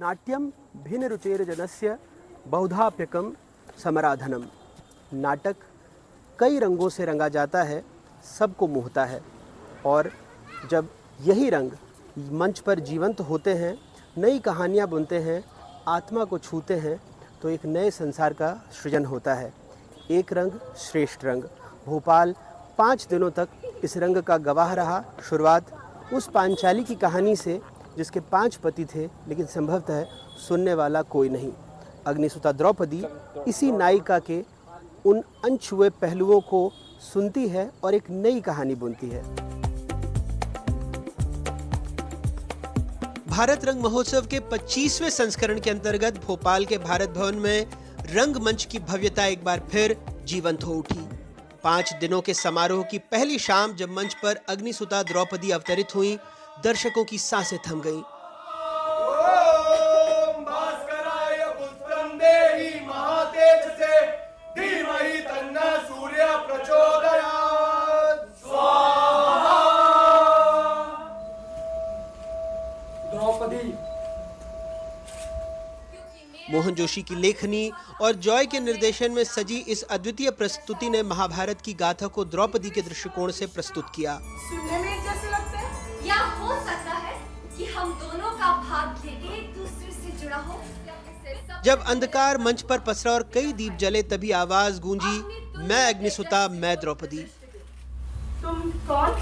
नाट्यम भिन्न रुचेर्जनस्य बहुधाप्यकम समराधनम। नाटक कई रंगों से रंगा जाता है, सबको मोहता है, और जब यही रंग मंच पर जीवंत होते हैं, नई कहानियाँ बुनते हैं, आत्मा को छूते हैं, तो एक नए संसार का सृजन होता है। एक रंग श्रेष्ठ रंग। भोपाल 5 दिनों तक इस रंग का गवाह रहा। शुरुआत उस पांचाली की कहानी से जिसके 5 पति थे, लेकिन संभवतः सुनने वाला कोई नहीं। अग्निसुता द्रौपदी इसी नायिका के उन अनछुए पहलुओं को सुनती है और एक नई कहानी बुनती है। भारत रंग महोत्सव के 25वें संस्करण के अंतर्गत भोपाल के भारत भवन में रंगमंच की भव्यता एक बार फिर जीवंत हो उठी। 5 दिनों के समारोह की पहली शाम जब मंच पर अग्निसुता द्रौपदी अवतरित हुई, दर्शकों की सांसें थम गईं। मोहन जोशी की लेखनी और जॉय के निर्देशन में सजी इस अद्वितीय प्रस्तुति ने महाभारत की गाथा को द्रौपदी के दृष्टिकोण से प्रस्तुत किया। सुनने में एक जैसे लगते हैं, या हो सकता है कि हम दोनों का भाग्य एक दूसरे से जुड़ा हो। जब अंधकार मंच पर पसरा और कई दीप जले, तभी आवाज गूंजी, मैं अग्निसुता, मैं द्रौपदी। तुम कौन?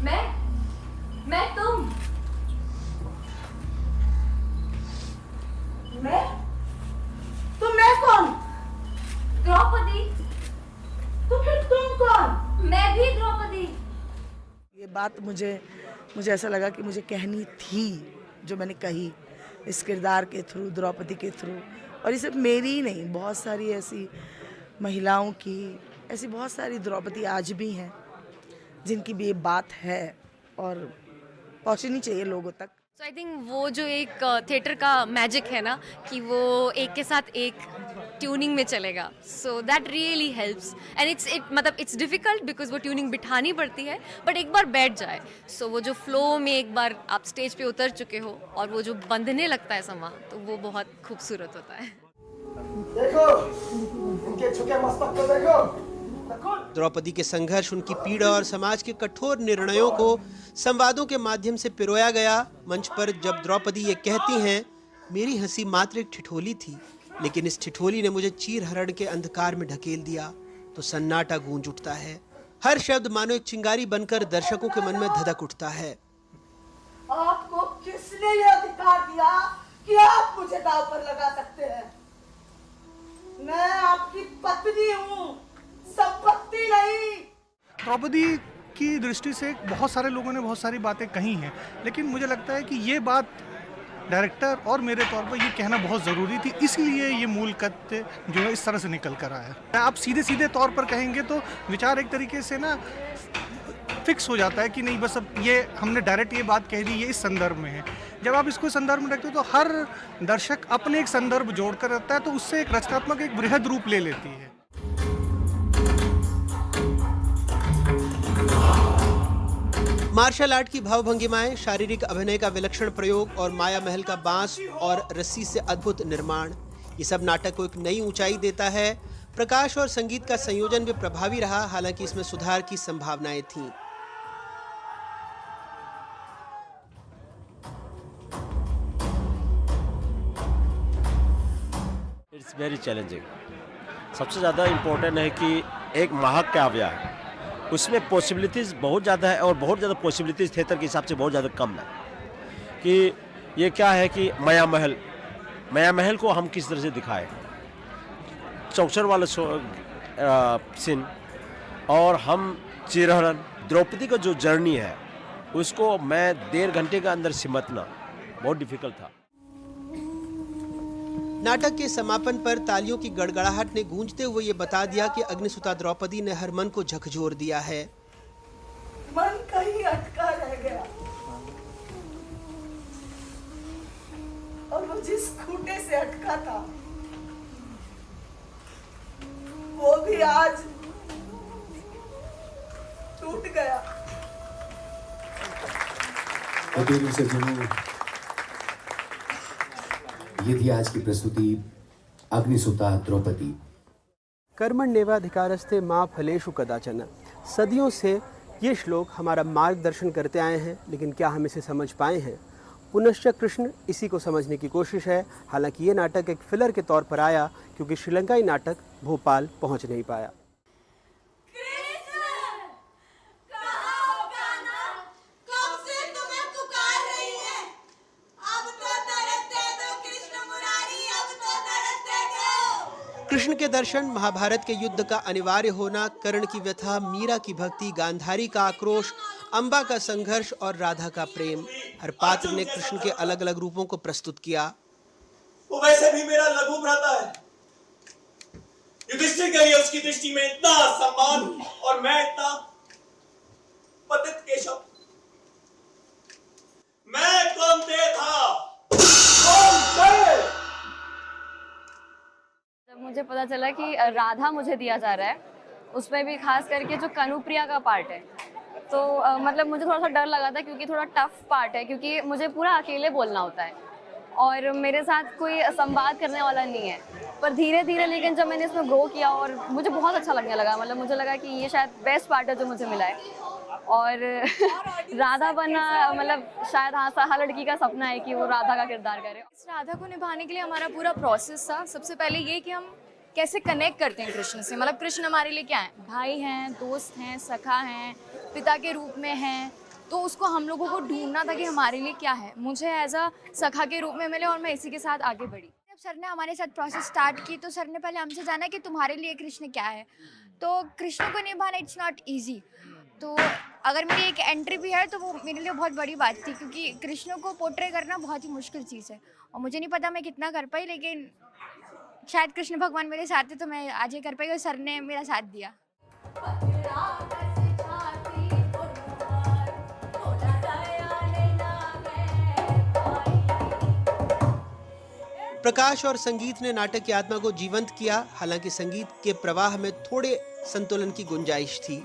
मैं तुम। मैं कौन? द्रौपदी। तो फिर तुम कौन? मैं भी द्रौपदी। ये बात मुझे ऐसा लगा कि मुझे कहनी थी, जो मैंने कही इस किरदार के थ्रू, द्रौपदी के थ्रू। और ये सिर्फ मेरी ही नहीं, बहुत सारी ऐसी महिलाओं की, ऐसी बहुत सारी द्रौपदी आज भी हैं जिनकी भी ये बात है और पहुंचनी चाहिए लोगों तक। So I think वो जो एक थिएटर का मैजिक है ना, कि वो एक के साथ एक ट्यूनिंग में चलेगा, so that really helps and मतलब it's difficult because वो ट्यूनिंग बिठानी पड़ती है, but एक बार बैठ जाए, so वो जो फ्लो में एक बार आप स्टेज पे उतर चुके हो और वो जो बंधने लगता है समा, तो वो बहुत खूबसूरत होता है। देखो, इनके झुके मस्तक को देखो। द्रौपदी के संघर्ष, उनकी पीड़ा और समाज के कठोर निर्णयों को संवादों के माध्यम से पिरोया गया। मंच पर जब द्रौपदी ये कहती हैं, मेरी हंसी मात्र एक ठिठोली थी, लेकिन इस ठिठोली ने मुझे चीरहरण के अंधकार में ढकेल दिया, तो सन्नाटा गूंज उठता है। हर शब्द मानो एक चिंगारी बनकर दर्शकों के मन में धधक उठता है। आपको किसने ये अधिकार दिया कि आप मुझे दांव पर लगा सकते हैं? मैं आपकी पत्नी हूँ, संपत्ति नहीं। द्रौपदी की दृष्टि से बहुत सारे लोगों ने बहुत सारी बातें कही हैं, लेकिन मुझे लगता है कि ये बात डायरेक्टर और मेरे तौर पर ये कहना बहुत ज़रूरी थी, इसलिए ये मूल कथ्य जो है इस तरह से निकल कर आया। आप सीधे तौर पर कहेंगे तो विचार एक तरीके से ना फिक्स हो जाता है कि नहीं, बस अब ये हमने डायरेक्ट ये बात कह दी, ये इस संदर्भ में है। जब आप इसको संदर्भ में रखते हो तो हर दर्शक अपने एक संदर्भ जोड़कर रखता है, तो उससे एक रचनात्मक एक बृहद रूप ले लेती है। मार्शल आर्ट की भावभंगिमाएं, शारीरिक अभिनय का विलक्षण प्रयोग और माया महल का बांस और रस्सी से अद्भुत निर्माण, ये सब नाटक को एक नई ऊंचाई देता है। प्रकाश और संगीत का संयोजन भी प्रभावी रहा, हालांकि इसमें सुधार की संभावनाएं थीं। It's very challenging. सबसे ज़्यादा इम्पोर्टेंट है कि एक महाकाव्य है, उसमें पॉसिबिलिटीज़ बहुत ज़्यादा है और बहुत ज़्यादा पॉसिबिलिटीज़ थिएटर के हिसाब से बहुत ज़्यादा कम है। कि ये क्या है कि माया महल को हम किस तरह से दिखाएं, चौक्षर वाला सीन, और हम चीरहरण, द्रौपदी का जो जर्नी है उसको मैं 1.5 घंटे के अंदर सिमटना बहुत डिफिकल्ट था। नाटक के समापन पर तालियों की गड़गड़ाहट ने गूंजते हुए ये बता दिया कि अग्निसुता द्रौपदी ने हर मन को झकझोर दिया है। मन कहीं अटका रह गया और वो जिस खूंटे से अटका था वो भी आज टूट गया। ये थी आज की प्रस्तुति अग्निसुता द्रौपदी। कर्मण्येवाधिकारस्ते माँ फलेषु कदाचन। सदियों से ये श्लोक हमारा मार्गदर्शन करते आए हैं, लेकिन क्या हम इसे समझ पाए हैं? पुनश्च कृष्ण इसी को समझने की कोशिश है। हालांकि ये नाटक एक फिलर के तौर पर आया क्योंकि श्रीलंकाई नाटक भोपाल पहुंच नहीं पाया। कृष्ण के दर्शन, महाभारत के युद्ध का अनिवार्य होना, कर्ण की व्यथा, मीरा की भक्ति, गांधारी का आक्रोश, अंबा का संघर्ष और राधा का प्रेम, हर पात्र ने कृष्ण के अलग अलग रूपों को प्रस्तुत किया। वो वैसे भी मेरा लघु भ्राता है। युधिष्ठिर के लिए उसकी दृष्टि में इतना सम्मान और मैं इतना पतित केशव। मैं कौनते था, कौनते। जब मुझे पता चला कि राधा मुझे दिया जा रहा है, उसमें भी खास करके जो कनुप्रिया का पार्ट है, तो मतलब मुझे थोड़ा सा डर लगा था क्योंकि थोड़ा टफ पार्ट है, क्योंकि मुझे पूरा अकेले बोलना होता है और मेरे साथ कोई संवाद करने वाला नहीं है। पर धीरे धीरे लेकिन जब मैंने इसमें ग्रो किया और मुझे बहुत अच्छा लगने लगा, मतलब मुझे लगा कि ये शायद बेस्ट पार्ट है जो मुझे मिला है। और राधा बनना मतलब शायद हर लड़की का सपना है कि वो राधा का किरदार करे। इस राधा को निभाने के लिए हमारा पूरा प्रोसेस था। सबसे पहले ये कि हम कैसे कनेक्ट करते हैं कृष्ण से, मतलब कृष्ण हमारे लिए क्या है, भाई हैं, दोस्त हैं, सखा हैं, पिता के रूप में हैं, तो उसको हम लोगों को ढूंढना था कि हमारे लिए क्या है। मुझे एज अ सखा के रूप में मिले और मैं इसी के साथ आगे बढ़ी। जब सर ने हमारे साथ प्रोसेस स्टार्ट की तो सर ने पहले हमसे जाना कि तुम्हारे लिए कृष्ण क्या है। तो कृष्ण को निभाना इट्स नॉट ईजी। तो अगर मेरी एक एंट्री भी है तो वो मेरे लिए बहुत बड़ी बात थी, क्योंकि कृष्ण को पोर्ट्रे करना बहुत ही मुश्किल चीज़ है और मुझे नहीं पता मैं कितना कर पाई, लेकिन शायद कृष्ण भगवान मेरे साथ थे तो मैं आज ये कर पाई और सर ने मेरा साथ दिया। प्रकाश और संगीत ने नाटक की आत्मा को जीवंत किया। हालांकि संगीत के प्रवाह में थोड़े संतुलन की गुंजाइश थी।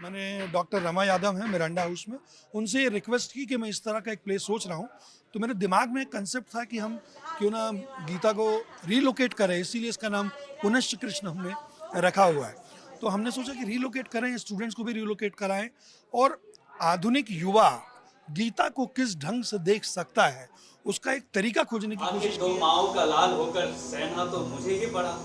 मैंने डॉक्टर रमा यादव हैं मिरांडा हाउस में, उनसे रिक्वेस्ट की कि मैं इस तरह का एक प्ले सोच रहा हूँ। तो मेरे दिमाग में एक कंसेप्ट था कि हम क्यों ना गीता को रीलोकेट करें, इसीलिए इसका नाम पुनश्च कृष्ण हमने रखा हुआ है। तो हमने सोचा कि रीलोकेट करें, स्टूडेंट्स को भी रीलोकेट कराएं और आधुनिक युवा गीता को किस ढंग से देख सकता है उसका एक तरीका खोजने की कोशिश की। दो माओ का लाल होकर सहना तो मुझे ही पड़ा।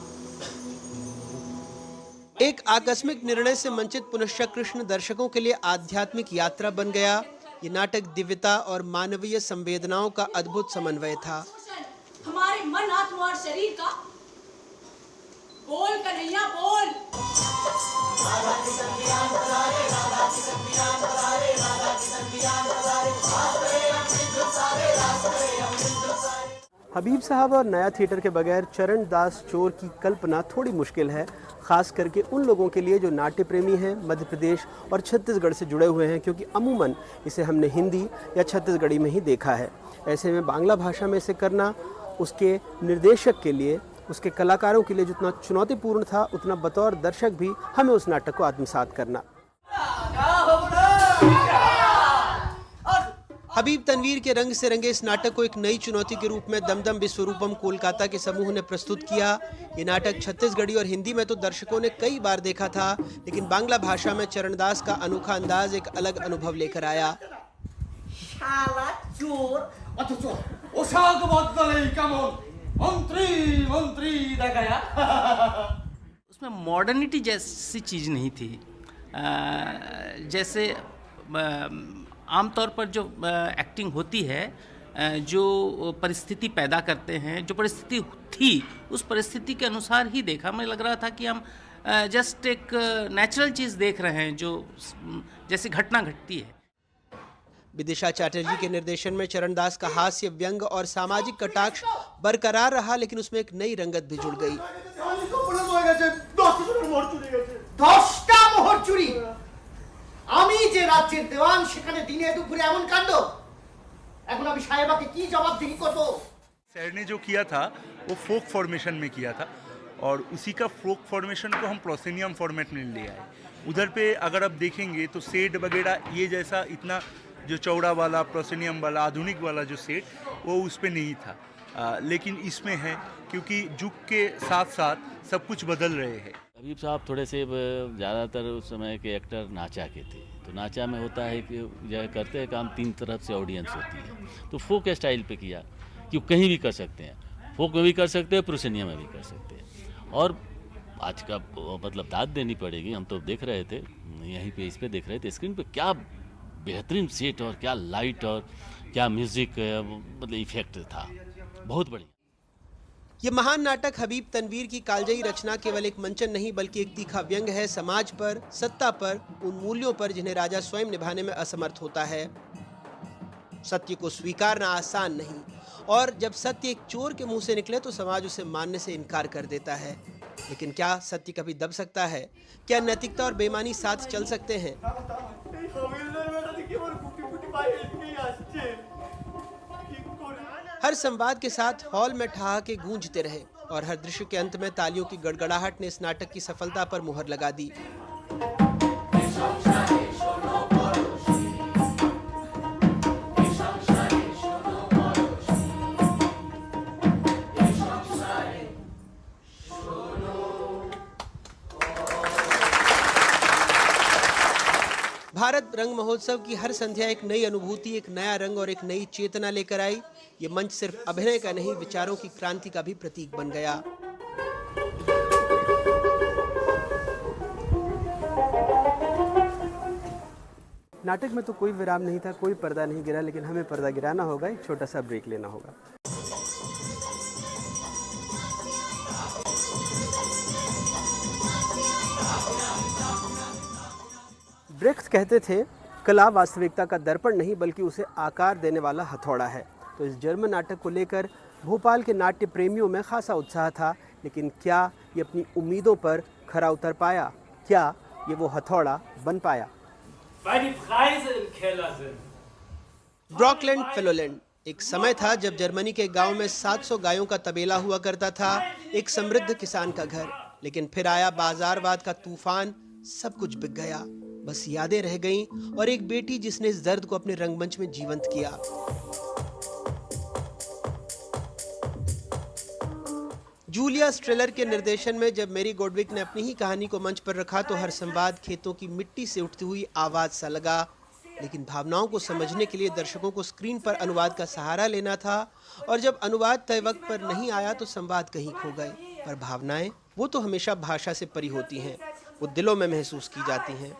एक आकस्मिक निर्णय से मंचित पुनश्च कृष्ण दर्शकों के लिए आध्यात्मिक यात्रा बन गया। ये नाटक दिव्यता और मानवीय संवेदनाओं का अद्भुत समन्वय था। हमारे मन, आत्मा और शरीर का बोल कन्हैया बोल। हबीब साहब और नया थिएटर के बगैर चरण दास चोर की कल्पना थोड़ी मुश्किल है, खास करके उन लोगों के लिए जो नाट्य प्रेमी हैं, मध्य प्रदेश और छत्तीसगढ़ से जुड़े हुए हैं, क्योंकि अमूमन इसे हमने हिंदी या छत्तीसगढ़ी में ही देखा है। ऐसे में बांग्ला भाषा में इसे करना उसके निर्देशक के लिए, उसके कलाकारों के लिए जितना चुनौतीपूर्ण था, उतना बतौर दर्शक भी हमें उस नाटक को आत्मसात करना। हबीब तनवीर के रंग से रंगे इस नाटक को एक नई चुनौती के रूप में दमदम विश्वरूपम कोलकाता के समूह ने प्रस्तुत किया। ये नाटक छत्तीसगढ़ी और हिंदी में तो दर्शकों ने कई बार देखा था, लेकिन बांग्ला भाषा में चरणदास का अनोखा अंदाज एक अलग अनुभव लेकर आया। उसमें मॉडर्निटी जैसी चीज़ नहीं थी। जैसे आमतौर पर जो एक्टिंग होती है, जो परिस्थिति पैदा करते हैं, जो परिस्थिति थी उस परिस्थिति के अनुसार ही देखा। मुझे लग रहा था कि हम जस्ट एक नेचुरल चीज़ देख रहे हैं जो जैसी घटना घटती है। विदिशा चैटर्जी के निर्देशन में चरणदास का हास्य, व्यंग और सामाजिक कटाक्ष बरकरार रहा, लेकिन उसमें एक नई रंगत भी जुड़ गई। আমি যে রাজ্যের দেওয়ান সেখানে দিনে দুপুরে এমন কাণ্ড, এখন আমি সাহেবাকে কি জবাবদিহি করব? सर ने जो किया था वो फोक फॉर्मेशन में किया था और उसी का फोक फॉर्मेशन को हम प्रोसेनियम फॉर्मेट में ले आए। उधर पे अगर आप देखेंगे तो सेट वगैरह ये जैसा इतना जो चौड़ा वाला प्रोसेनियम वाला आधुनिक वाला जो सेट वो उस पे नहीं था, लेकिन इसमें है क्योंकि युग के साथ साथ सब कुछ बदल रहे हैं। हबीब साहब थोड़े से ज़्यादातर उस समय के एक्टर नाचा के थे, तो नाचा में होता है कि यह करते हैं काम तीन तरफ से ऑडियंस होती है, तो फोक स्टाइल पे किया कि कहीं भी कर सकते हैं, फोक में भी कर सकते हैं, प्रोसेनियम में भी कर सकते हैं। और आज का मतलब दाद देनी पड़ेगी, हम तो देख रहे थे यहीं पे इस पे देख रहे थे स्क्रीन पे, क्या बेहतरीन सेट और क्या लाइट और क्या म्यूज़िक मतलब इफेक्ट था, बहुत बढ़िया। ये महान नाटक हबीब तनवीर की कालजयी रचना केवल एक मंचन नहीं बल्कि एक तीखा व्यंग है समाज पर, सत्ता पर, उन मूल्यों पर जिन्हें राजा स्वयं निभाने में असमर्थ होता है। सत्य को स्वीकारना आसान नहीं, और जब सत्य एक चोर के मुंह से निकले तो समाज उसे मानने से इनकार कर देता है। लेकिन क्या सत्य कभी दब सकता है? क्या नैतिकता और बेईमानी साथ चल सकते हैं? हर संवाद के साथ हॉल में ठहाके गूंजते रहे और हर दृश्य के अंत में तालियों की गड़गड़ाहट ने इस नाटक की सफलता पर मुहर लगा दी। भारत रंग महोत्सव की हर संध्या एक नई अनुभूति, एक नया रंग और एक नई चेतना लेकर आई। ये मंच सिर्फ अभिनय का नहीं, विचारों की क्रांति का भी प्रतीक बन गया। नाटक में तो कोई विराम नहीं था, कोई पर्दा नहीं गिरा, लेकिन हमें पर्दा गिराना होगा, एक छोटा सा ब्रेक लेना होगा। ब्रेख्त कहते थे, कला वास्तविकता का दर्पण नहीं बल्कि उसे आकार देने वाला हथौड़ा है। तो इस जर्मन नाटक को लेकर भोपाल के नाट्य प्रेमियों में खासा उत्साह था, लेकिन क्या ये अपनी उम्मीदों पर खरा उतर पाया? क्या ये वो हथौड़ा बन पाया? ब्रॉकलैंड फेलोलैंड एक समय था जब जर्मनी के गांव में 700 गायों का तबेला हुआ करता था, एक समृद्ध किसान का घर। लेकिन फिर आया बाजारवाद का तूफान, सब कुछ बिक गया, बस यादें रह गईं और एक बेटी जिसने इस दर्द को अपने रंगमंच में जीवंत किया। जूलिया स्ट्रेलर के निर्देशन में जब मेरी गोडविक ने अपनी ही कहानी को मंच पर रखा तो हर संवाद खेतों की मिट्टी से उठती हुई आवाज सा लगा। लेकिन भावनाओं को समझने के लिए दर्शकों को स्क्रीन पर अनुवाद का सहारा लेना था, और जब अनुवाद तय वक्त पर नहीं आया तो संवाद कहीं खो गए। पर भावनाएं वो तो हमेशा भाषा से परी होती हैं, वो दिलों में महसूस की जाती हैं।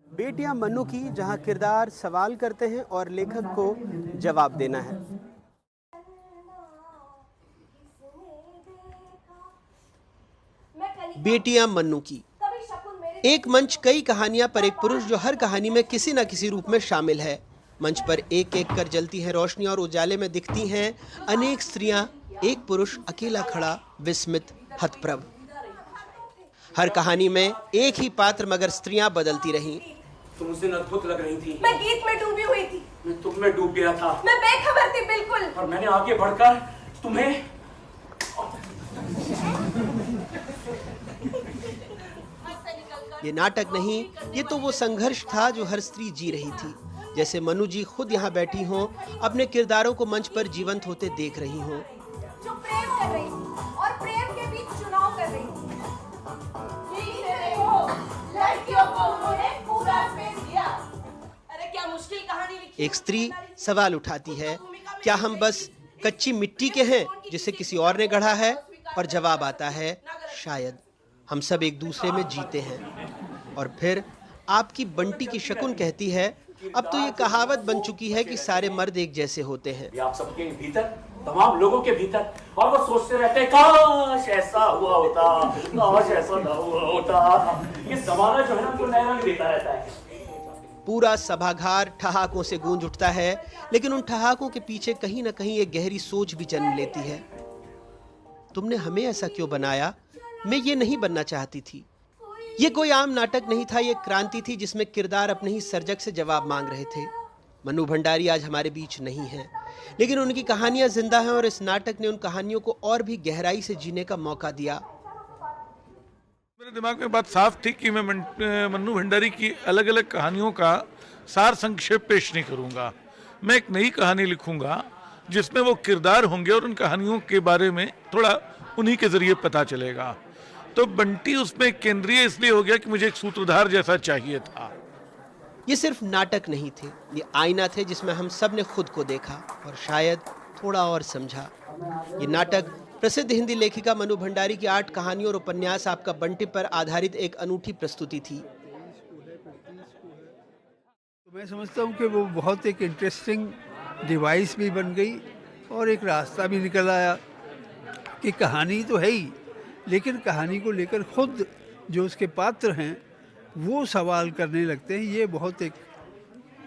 बेटियां मन्नू की, जहां किरदार सवाल करते हैं और लेखक को जवाब देना है। बेटियां मन्नू की, एक मंच कई कहानियां पर एक पुरुष जो हर कहानी में किसी न किसी रूप में शामिल है। मंच पर एक एक कर जलती हैं रोशनी और उजाले में दिखती हैं अनेक स्त्रियां, एक पुरुष अकेला खड़ा, विस्मित, हतप्रभ। हर कहानी में एक ही पात्र मगर स्त्रियां बदलती रहीं। तुम उस दिन अद्भुत लग रही थी। मैं गीत में डूबी हुई थी। मैं तुम में डूब गया था। मैं बेखबर थी बिल्कुल। और मैंने आगे बढ़कर तुम्हें ये नाटक नहीं, ये तो वो संघर्ष था जो हर स्त्री जी रही थी। जैसे मनु जी खुद यहाँ बैठी हों, अपने किरदारों को मंच पर जीवंत होते देख रही हों। जो प्रेम कर रही थी और प्रेम के बीच चुनाव कर रही थी। लड़कियों को उन्होंने पूरा स्पेस दिया। अरे क्या मुश्किल कहानी लिखी। एक स्त्री सवाल उठाती है, क्या हम बस कच्ची मिट्टी के हैं जिसे किसी और ने गढ़ा है? और जवाब आता है, शायद हम सब एक दूसरे में जीते हैं। और फिर आपकी बंटी की शकुन कहती है, अब तो ये कहावत बन चुकी है कि सारे मर्द एक जैसे होते हैं। आप सबके भीतर, तमाम लोगों के भीतर, और वो सोचते रहते हैं काश ऐसा हुआ होता, काश ऐसा ना हुआ होता। ये जमाना जो है ना तो नया रंग देता रहता है। पूरा सभागार ठहाकों से गूंज उठता है, लेकिन उन ठहाकों के पीछे कहीं ना कहीं एक गहरी सोच भी जन्म लेती है। तुमने हमें ऐसा क्यों बनाया? मैं ये नहीं बनना चाहती थी। ये कोई आम नाटक नहीं था, ये क्रांति थी जिसमें किरदार अपने ही सर्जक से जवाब मांग रहे थे। मनु भंडारी आज हमारे बीच नहीं है, लेकिन उनकी कहानियां जिंदा हैं और इस नाटक ने उन कहानियों को और भी गहराई से जीने का मौका दिया। मेरे दिमाग में बात साफ थी कि मैं मन्नू भंडारी की अलग अलग कहानियों का सार संक्षेप पेश नहीं करूंगा। मैं एक नई कहानी लिखूंगा जिसमें वो किरदार होंगे और उन कहानियों के बारे में थोड़ा उन्हीं के जरिए पता चलेगा। तो बंटी उसमें केंद्रीय इसलिए हो गया कि मुझे एक सूत्रधार जैसा चाहिए था। ये सिर्फ नाटक नहीं थे, ये आईना थे जिसमें हम सब ने खुद को देखा और शायद थोड़ा और समझा। ये नाटक प्रसिद्ध हिंदी लेखिका मन्नू भंडारी की 8 कहानियों और उपन्यास आपका बंटी पर आधारित एक अनूठी प्रस्तुति थी। तो मैं समझता हूँ कि वो बहुत एक इंटरेस्टिंग डिवाइस भी बन गई और एक रास्ता भी निकल आया कि कहानी तो है ही, लेकिन कहानी को लेकर खुद जो उसके पात्र हैं वो सवाल करने लगते हैं। ये बहुत एक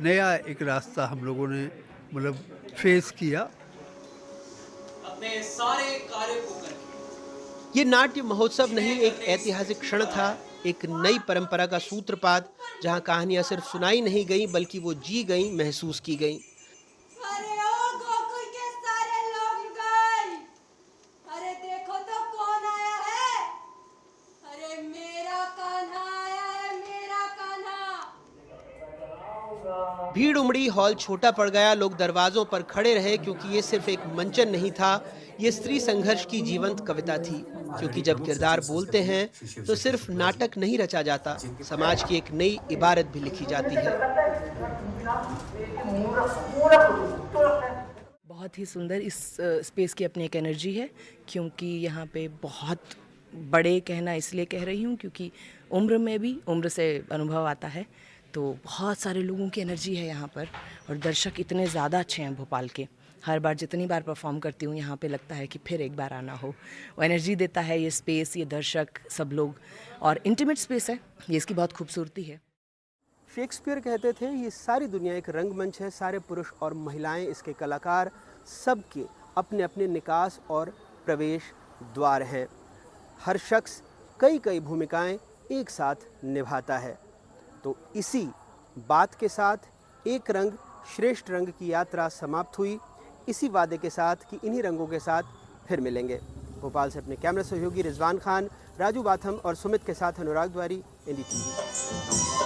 नया एक रास्ता हम लोगों ने मतलब फेस किया। अपने सारे कार्य को करके ये नाट्य महोत्सव नहीं, एक ऐतिहासिक क्षण था, एक नई परंपरा का सूत्रपात, जहां कहानियां सिर्फ सुनाई नहीं गई बल्कि वो जी गई, महसूस की गई। अरे ओ गोकुल के सारे लोग गए, अरे देखो तो कौन आया है, अरे मेरा कान्हा आया है, मेरा कान्हा। भीड़ उमड़ी, हॉल छोटा पड़ गया, लोग दरवाजों पर खड़े रहे क्योंकि ये सिर्फ एक मंचन नहीं था, ये स्त्री संघर्ष की जीवंत कविता थी। क्योंकि जब किरदार बोलते हैं तो सिर्फ नाटक नहीं रचा जाता, समाज की एक नई इबारत भी लिखी जाती है। बहुत ही सुंदर इस स्पेस की अपनी एक एनर्जी है, क्योंकि यहाँ पे बहुत बड़े कहना इसलिए कह रही हूँ क्योंकि उम्र में भी उम्र से अनुभव आता है, तो बहुत सारे लोगों की एनर्जी है यहाँ पर और दर्शक इतने ज़्यादा अच्छे हैं भोपाल के। हर बार जितनी बार परफॉर्म करती हूँ यहाँ पे लगता है कि फिर एक बार आना हो। वो एनर्जी देता है ये स्पेस, ये दर्शक, सब लोग, और इंटीमेट स्पेस है, ये इसकी बहुत खूबसूरती है। शेक्सपियर कहते थे ये सारी दुनिया एक रंगमंच है, सारे पुरुष और महिलाएं इसके कलाकार, सबके अपने अपने निकास और प्रवेश द्वार हैं। हर शख्स कई कई भूमिकाएं एक साथ निभाता है। तो इसी बात के साथ एक रंग श्रेष्ठ रंग की यात्रा समाप्त हुई, इसी वादे के साथ कि इन्हीं रंगों के साथ फिर मिलेंगे। भोपाल से अपने कैमरा सहयोगी रिजवान खान, राजू बाथम और सुमित के साथ अनुराग द्वारी, NDTV।